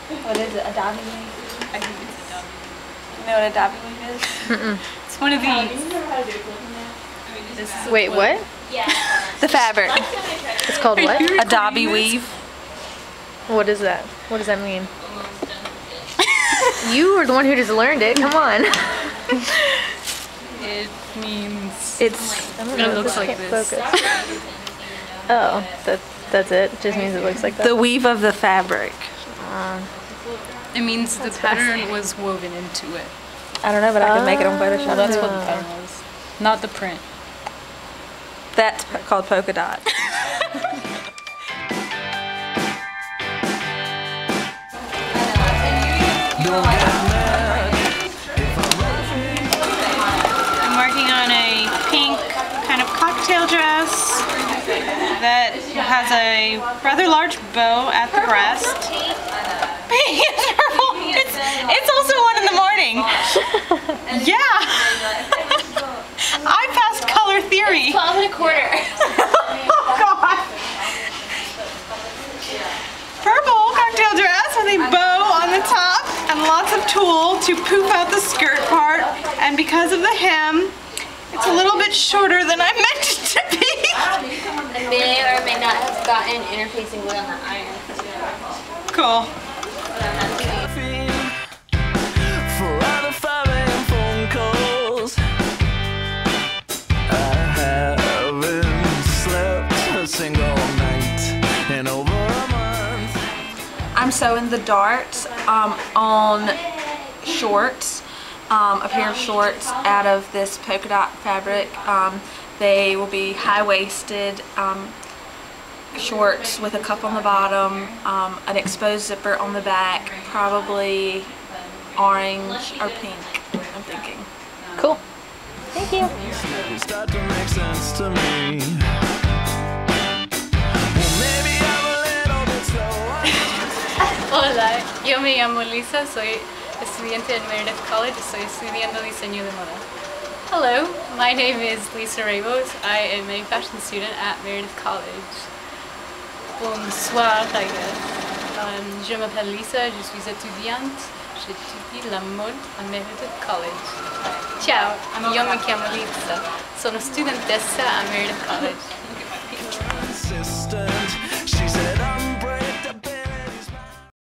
What is it? A Dobby weave? I think it's a Dobby. You know what a Dobby weave is? It's one of these. Wait, what? The fabric. It's called what? A Dobby weave. What is that? What does that mean? You were the one who just learned it. Come on. It means It looks like this. Oh, that's it. Just means it looks like that. The weave of the fabric. It means the pattern was woven into it. I don't know, but I can make it on Photoshop. Well, that's what the pattern was, not the print. That's called polka dot. I'm working on a pink kind of cocktail dress that has a rather large bow at the breast. Pink and purple. It's also 1 in the morning. Yeah. I passed color theory. 12 and a quarter. Oh God. Purple cocktail dress with a bow on the top and lots of tulle to poof out the skirt part. And because of the hem, it's a little bit shorter than I meant it to be. And may or may not have gotten interfacing wood on the iron. Cool. I'm sewing the darts on shorts, a pair of shorts out of this polka dot fabric. They will be high-waisted shorts with a cup on the bottom, an exposed zipper on the back, probably orange or pink, I'm thinking. Cool. Thank you. Start to make sense to me. Hola, yo me llamo Lisa, soy estudiante en Meredith College, estoy estudiando diseño de moda. Hello, my name is Lisa Ramos. I am a fashion student at Meredith College. Bonsoir, I guess. Je m'appelle Lisa, je suis étudiante. J'étudie la mode à Meredith College. Ciao, io mi chiamo Lisa. Sono studentessa a Meredith College.